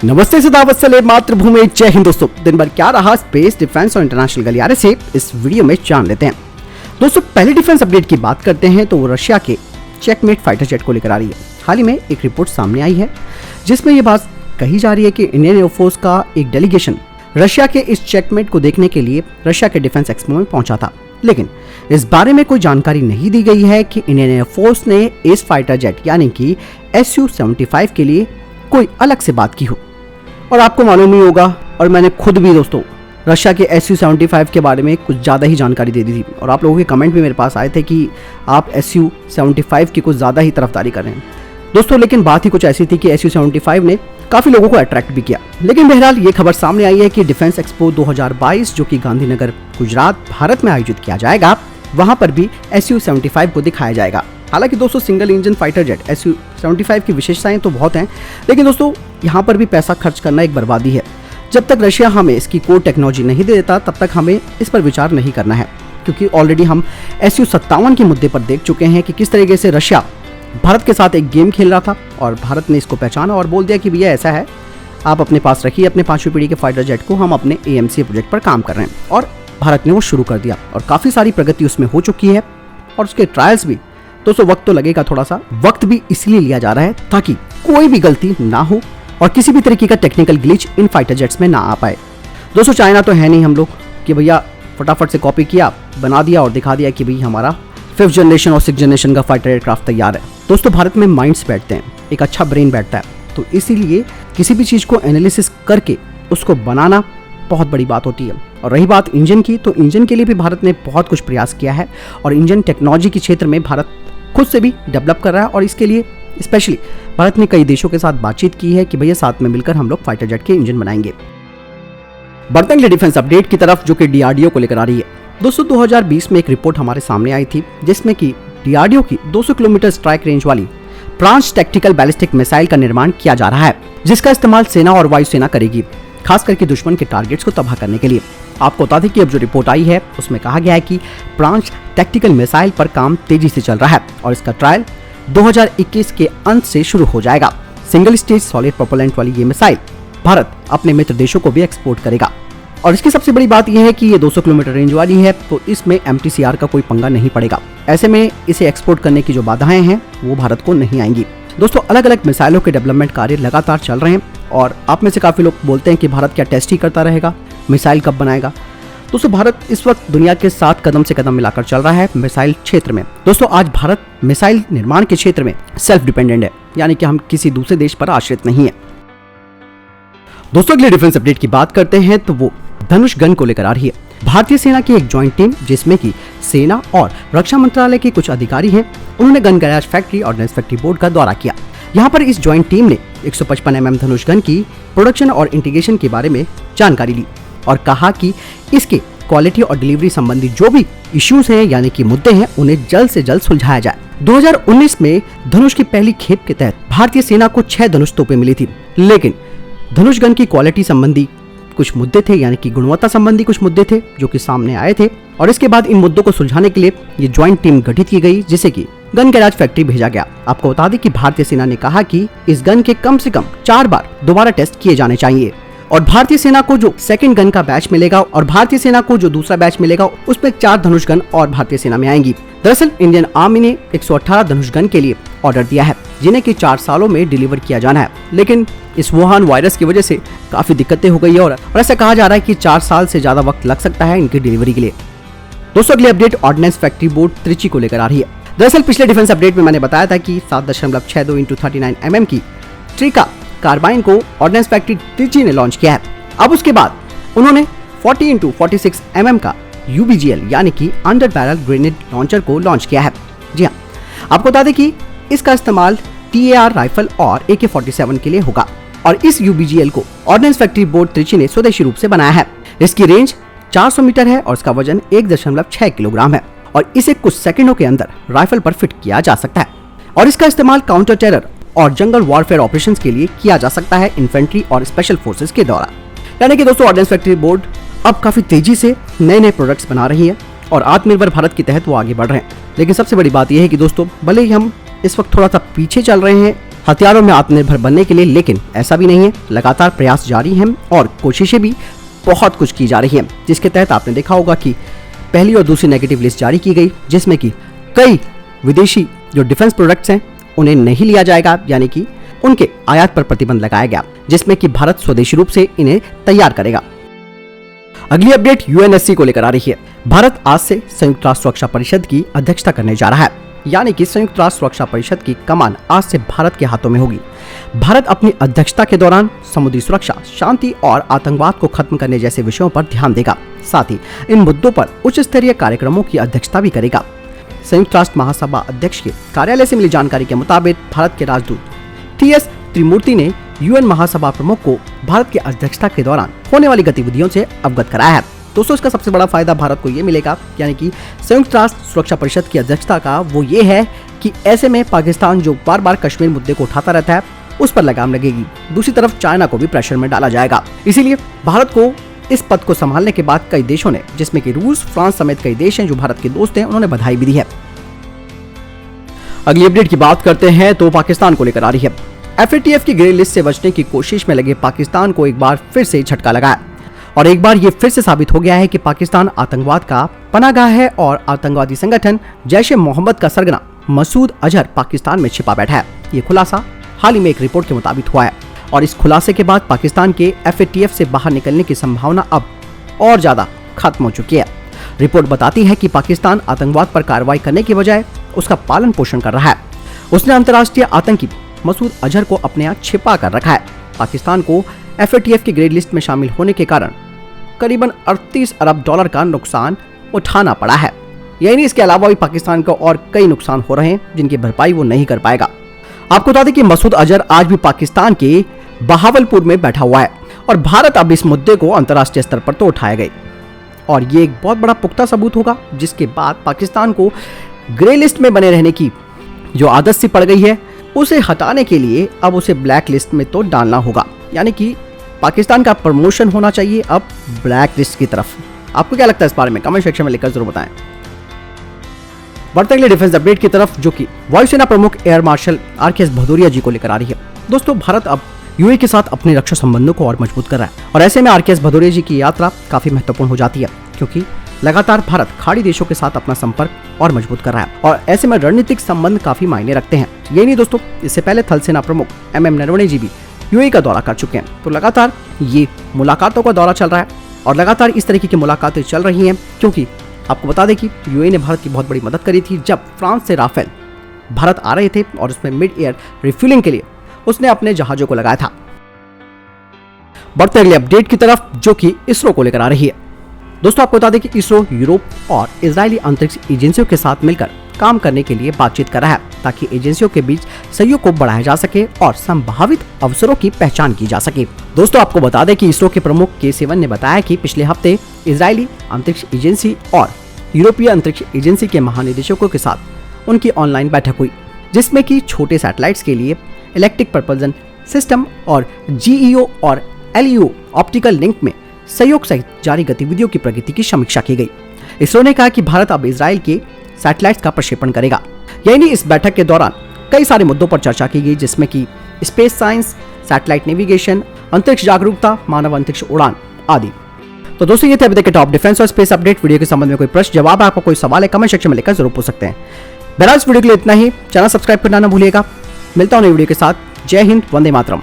नमस्ते सदावत सले मातृभूमि, जय हिंद। दोस्तों, दिन भर क्या रहा स्पेस, डिफेंस और इंटरनेशनल गलियारे से इस वीडियो में जान लेते हैं। दोस्तों, पहले डिफेंस अपडेट की बात करते हैं तो वो रशिया के चेकमेट फाइटर जेट को लेकर आ रही है। हाल ही में एक रिपोर्ट सामने आई है जिसमें ये बात कही जा रही है कि इंडियन एयरफोर्स का एक डेलीगेशन रशिया के इस चेकमेट को देखने के लिए रशिया के डिफेंस एक्सपो में पहुंचा था, लेकिन इस बारे में कोई जानकारी नहीं दी गई है कि इंडियन एयरफोर्स ने इस फाइटर जेट यानी कि Su-75 के लिए कोई अलग से बात की हो। और आपको मालूम ही होगा, और मैंने खुद भी दोस्तों रशिया के Su-75 के बारे में कुछ ज़्यादा ही जानकारी दे दी थी, और आप लोगों के कमेंट भी मेरे पास आए थे कि आप Su-75 की कुछ ज़्यादा ही तरफदारी कर रहे हैं दोस्तों। लेकिन बात ही कुछ ऐसी थी कि Su-75 ने काफ़ी लोगों को अट्रैक्ट भी किया। लेकिन बहरहाल ये खबर सामने आई है कि डिफेंस एक्सपो 2022 जो कि गांधीनगर गुजरात भारत में आयोजित किया जाएगा, वहां पर भी Su-75 को दिखाया जाएगा। हालांकि दोस्तों single engine fighter jet Su-75 की विशेषताएं तो बहुत हैं, लेकिन दोस्तों यहाँ पर भी पैसा खर्च करना एक बर्बादी है। जब तक रशिया हमें इसकी कोर टेक्नोलॉजी नहीं दे देता तब तक हमें इस पर विचार नहीं करना है, क्योंकि ऑलरेडी हम Su-57 के मुद्दे पर देख चुके हैं कि किस तरीके से रशिया भारत के साथ एक गेम खेल रहा था और भारत ने इसको पहचाना और बोल दिया कि भैया ऐसा है, आप अपने पास रखिए अपने 5वीं पीढ़ी के फाइटर जेट को, हम अपने AMC प्रोजेक्ट पर काम कर रहे हैं। और भारत ने वो शुरू कर दिया और काफ़ी सारी प्रगति उसमें हो चुकी है और उसके ट्रायल्स भी। दोस्तों वक्त तो लगेगा, थोड़ा सा वक्त भी इसलिए लिया जा रहा है ताकि कोई भी गलती ना हो और किसी भी तरीके का टेक्निकल ग्लिच इन फाइटर जेट्स में ना आ पाए। दोस्तों चाइना तो है नहीं हम लोग कि भैया फटाफट से कॉपी किया, बना दिया और दिखा दिया कि भाई हमारा 5th जनरेशन और 6th जनरेशन का फाइटर एयरक्राफ्ट तैयार है। दोस्तों भारत में माइंड्स बैठते हैं, एक अच्छा ब्रेन बैठता है, तो इसीलिए किसी भी चीज़ को एनालिसिस करके उसको बनाना बहुत बड़ी बात होती है। और रही बात इंजन की, तो इंजन के लिए भी भारत ने बहुत कुछ प्रयास किया है और इंजन टेक्नोलॉजी के क्षेत्र में भारत खुद से भी डेवलप कर रहा है। और इसके लिए स्पेशली भारत ने कई देशों के साथ बातचीत की है कि भैया साथ में मिलकर हम लोग फाइटर जेट के इंजन बनाएंगे। बढ़ते हैं डिफेंस अपडेट की तरफ जो कि DRDO को लेकर आ रही है। दोस्तों 2020 में एक रिपोर्ट हमारे सामने आई थी जिसमें कि DRDO की 200 किलोमीटर स्ट्राइक रेंज वाली प्रांस टैक्टिकल बैलिस्टिक मिसाइल का निर्माण किया जा रहा है, जिसका इस्तेमाल सेना और वायुसेना करेगी, खास करके दुश्मन के टारगेट्स को तबाह करने के लिए। आपको बता दें कि अब जो रिपोर्ट आई है उसमें कहा गया है कि प्रांस टैक्टिकल मिसाइल पर काम तेजी से चल रहा है और इसका ट्रायल 2021 के अंत से शुरू हो जाएगा। सिंगल स्टेज सॉलिड प्रोपेलेंट वाली ये मिसाइल भारत अपने मित्र देशों को भी एक्सपोर्ट करेगा। और इसकी सबसे बड़ी बात यह है कि ये 200 किलोमीटर रेंज वाली है, तो इसमें MTCR का कोई पंगा नहीं पड़ेगा। ऐसे में इसे एक्सपोर्ट करने की जो बाधाएं हैं वो भारत को नहीं आएंगी। दोस्तों अलग अलग मिसाइलों के डेवलपमेंट कार्य लगातार चल रहे हैं और आप में से काफी लोग बोलते हैं कि भारत क्या टेस्ट ही करता रहेगा, मिसाइल कब बनाएगा। दोस्तों भारत इस वक्त दुनिया के साथ कदम से कदम मिलाकर चल रहा है मिसाइल क्षेत्र में। दोस्तों आज भारत मिसाइल निर्माण के क्षेत्र में सेल्फ डिपेंडेंट है, यानी कि हम किसी दूसरे देश पर आश्रित नहीं है। दोस्तों अगले डिफेंस अपडेट की बात करते हैं तो वो धनुष गन को लेकर आ रही है। भारतीय सेना की एक जॉइंट टीम जिसमें कि सेना और रक्षा मंत्रालय के कुछ अधिकारी हैं, उन्होंने gun garage factory ordnance factory board का दौरा किया। यहाँ पर इस जॉइंट टीम ने 155 mm धनुष गन की प्रोडक्शन और इंटीग्रेशन के बारे में जानकारी ली और कहा कि इसके क्वालिटी और डिलीवरी संबंधी जो भी इश्यूज हैं यानी कि मुद्दे हैं उन्हें जल्द से जल्द सुलझाया जाए। 2019 में धनुष की पहली खेप के तहत भारतीय सेना को 6 धनुष तोपें मिली थी, लेकिन धनुष गन की क्वालिटी संबंधी कुछ मुद्दे थे यानी कि गुणवत्ता संबंधी कुछ मुद्दे थे जो कि सामने आए थे और इसके बाद इन मुद्दों को सुलझाने के लिए ये ज्वाइंट टीम गठित की गई जिसे कि गन गैराज फैक्ट्री भेजा गया। आपको बता दें कि भारतीय सेना ने कहा कि इस गन के कम से कम 4 बार दोबारा टेस्ट किए जाने चाहिए और भारतीय सेना को जो सेकंड गन का बैच मिलेगा और भारतीय सेना को जो दूसरा बैच मिलेगा उसमें 4 धनुष गन और भारतीय सेना में आएंगी। दरअसल इंडियन आर्मी ने 118 धनुष गन के लिए ऑर्डर दिया है जिन्हें कि 4 सालों में डिलीवर किया जाना है, लेकिन इस वुहान वायरस की वजह से काफी दिक्कतें हो गई है और ऐसा कहा जा रहा है कि 4 साल से ज्यादा वक्त लग सकता है इनकी डिलीवरी के लिए। दोस्तों अगली update ordnance factory board Trichy को लेकर आ रही है। दरअसल पिछले डिफेंस अपडेट में मैंने बताया था कि 7.62 × 39 mm की ट्रिका कार्बाइन को ऑर्डिनेंस फैक्ट्री त्रिची ने लॉन्च किया है। अब उसके बाद उन्होंने 40 × 46 mm का UBGL यानी कि अंडर बैरल ग्रेनेड लॉन्चर को लॉन्च किया है। जी हाँ, आपको बता दें कि इसका इस्तेमाल TAR राइफल और AK-47 के लिए होगा और इस UBGL को ऑर्डिनेंस फैक्ट्री बोर्ड त्रिची ने स्वदेशी रूप से बनाया है। इसकी रेंज 400 मीटर है और इसका वजन 1.6 किलोग्राम है और इसे कुछ सेकंडों के अंदर राइफल पर फिट किया जा सकता है और इसका इस्तेमाल काउंटर टेरर और जंगल वॉरफेयर ऑपरेशंस के लिए किया जा सकता है इन्फेंट्री और स्पेशल फोर्सेस के द्वारा। यानी कि दोस्तों ऑर्डिनेंस फैक्ट्री बोर्ड अब काफी तेजी से नए नए प्रोडक्ट्स बना रही है और आत्मनिर्भर भारत के तहत वो आगे बढ़ रहे हैं। लेकिन सबसे बड़ी बात यह है कि दोस्तों, भले ही हम इस वक्त थोड़ा सा पीछे चल रहे हैं हथियारों में आत्मनिर्भर बनने के लिए, लेकिन ऐसा भी नहीं है। लगातार प्रयास जारी हैं और कोशिशें भी बहुत कुछ की जा रही हैं, जिसके तहत आपने देखा होगा कि पहली और दूसरी नेगेटिव लिस्ट जारी की गई, जिसमें कि कई विदेशी जो डिफेंस प्रोडक्ट्स हैं उन्हें नहीं लिया जाएगा, यानी कि उनके आयात पर प्रतिबंध लगाया गया, जिसमें कि भारत स्वदेशी रूप से इन्हें तैयार करेगा। अगली अपडेट यूएनएससी को लेकर आ रही है। भारत आज से संयुक्त राष्ट्र सुरक्षा परिषद की अध्यक्षता करने जा रहा है, यानी कि संयुक्त राष्ट्र सुरक्षा परिषद की कमान आज से भारत के हाथों में होगी। भारत अपनी अध्यक्षता के दौरान समुद्री सुरक्षा, शांति और आतंकवाद को खत्म करने जैसे विषयों पर ध्यान देगा। साथ ही इन मुद्दों पर उच्च स्तरीय कार्यक्रमों की अध्यक्षता भी करेगा। संयुक्त राष्ट्र महासभा अध्यक्ष के कार्यालय से मिली जानकारी के मुताबिक भारत के राजदूत टीएस त्रिमूर्ति ने यूएन महासभा प्रमुख को भारत की अध्यक्षता के दौरान होने वाली गतिविधियों से अवगत कराया है। दोस्तों, इसका सबसे बड़ा फायदा भारत को ये मिलेगा, यानी कि संयुक्त राष्ट्र सुरक्षा परिषद की अध्यक्षता का वो ये है कि ऐसे में पाकिस्तान जो बार बार कश्मीर मुद्दे को उठाता रहता है उस पर लगाम लगेगी। दूसरी तरफ चाइना को भी प्रेशर में डाला जाएगा। इसीलिए भारत को इस पद को संभालने के बाद कई देशों ने, जिसमें कि रूस, फ्रांस समेत कई देश हैं जो भारत के दोस्त हैं, उन्होंने बधाई भी दी है। अगली अपडेट की बात करते हैं तो पाकिस्तान को लेकर आ रही है। एफएटीएफ की ग्रे लिस्ट से बचने की कोशिश में लगे पाकिस्तान को एक बार फिर से झटका लगा है और एक बार ये फिर से साबित हो गया है कि पाकिस्तान आतंकवाद का पनाहगाह है और आतंकवादी संगठन जैश ए मोहम्मद का सरगना मसूद अजहर पाकिस्तान में छिपा बैठा है। ये खुलासा हाल ही में एक रिपोर्ट के मुताबिक हुआ है और इस खुलासे के बाद पाकिस्तान के एफएटीएफ से बाहर निकलने की संभावना अब और ज्यादा खत्म हो चुकी है। रिपोर्ट बताती है कि पाकिस्तान आतंकवाद पर कार्रवाई करने की बजाय उसका पालन पोषण कर रहा है। उसने अंतर्राष्ट्रीय आतंकी मसूद अजहर को अपने यहाँ छिपा कर रखा है। पाकिस्तान को एफएटीएफ की ग्रे लिस्ट में शामिल होने के कारण करीबन 38 अरब डॉलर का नुकसान उठाना पड़ा है। यही नहीं, इसके अलावा भी पाकिस्तान को और कई नुकसान हो रहे हैं जिनकी भरपाई वो नहीं कर पाएगा। आपको बता दें कि मसूद अजहर आज भी पाकिस्तान के बहावलपुर में बैठा हुआ है और भारत अब इस मुद्दे को अंतर्राष्ट्रीय स्तर पर तो उठाया गए और ये एक बहुत बड़ा पुख्ता सबूत होगा, जिसके बाद पाकिस्तान को ग्रे लिस्ट में बने रहने की जो आदत सी पड़ गई है उसे हटाने के लिए अब उसे ब्लैक लिस्ट में तो डालना होगा, यानी कि पाकिस्तान का प्रमोशन होना चाहिए अब ब्लैक लिस्ट की तरफ। आपको क्या लगता है इस बारे में? कमेंट सेक्शन में लिखकर जरूर बताएं। बढ़ते अगले डिफेंस अपडेट की तरफ, जो कि वायुसेना प्रमुख एयर मार्शल आरकेएस भदौरिया जी को लेकर आ रही है। दोस्तों, भारत अब यूएई के साथ अपने रक्षा संबंधों को और मजबूत कर रहा है और ऐसे में आरकेएस भदौरिया जी की यात्रा काफी महत्वपूर्ण हो जाती है, क्योंकि लगातार भारत खाड़ी देशों के साथ अपना संपर्क और मजबूत कर रहा है और ऐसे में रणनीतिक संबंध काफी मायने रखते हैं। यही नहीं दोस्तों, इससे पहले थल सेना प्रमुख एमएम नरवणे जी भी यूएई का दौरा कर चुके हैं, तो लगातार ये मुलाकातों का दौरा चल रहा है और लगातार इस तरीके की मुलाकातें चल रही हैं, क्योंकि आपको बता दें कि यूएई ने भारत की बहुत बड़ी मदद करी थी जब फ्रांस से राफेल भारत आ रहे थे और उसमें मिड एयर रिफ्यूलिंग के लिए उसने अपने जहाजों को लगाया था। बढ़ते अगले अपडेट की तरफ, जो कि इसरो को लेकर आ रही है। दोस्तों, आपको बता दें कि इसरो यूरोप और इजरायली अंतरिक्ष एजेंसियों के साथ मिलकर काम करने के लिए बातचीत कर रहा है, ताकि एजेंसियों के बीच सहयोग को बढ़ाया जा सके और संभावित अवसरों की पहचान की जा सके। दोस्तों, आपको बता दें कि इसरो के प्रमुख के7 ने बताया कि पिछले हफ्ते इजरायली अंतरिक्ष एजेंसी और यूरोपीय अंतरिक्ष एजेंसी के महानिदेशकों के साथ उनकी ऑनलाइन बैठक हुई, जिसमें कि छोटे सैटेलाइट्स के लिए इलेक्ट्रिक प्रपल्जन सिस्टम और जीईओ और एलईओ ऑप्टिकल लिंक में सहयोग सहित जारी गतिविधियों की प्रगति की समीक्षा की गई। इसरो ने कहा कि भारत अब इजराइल के सैटेलाइट्स का प्रक्षेपण करेगा। यही नहीं, इस बैठक के दौरान कई सारे मुद्दों पर चर्चा की गई, जिसमें कि स्पेस साइंस, सैटेलाइट नेविगेशन, अंतरिक्ष जागरूकता, मानव अंतरिक्ष उड़ान आदि। तो दोस्तों, ये थे अभी तक के टॉप डिफेंस और स्पेस अपडेट। वीडियो के संबंध में कोई प्रश्न जवाब, आपका कोई सवाल है, कमेंट सेक्शन में लिखकर जरूर पूछ सकते हैं। बहरहाल इस वीडियो के लिए इतना ही। चैनल सब्सक्राइब करना न भूलिएगा। मिलता हूं नई वीडियो के साथ। जय हिंद, वंदे मातरम।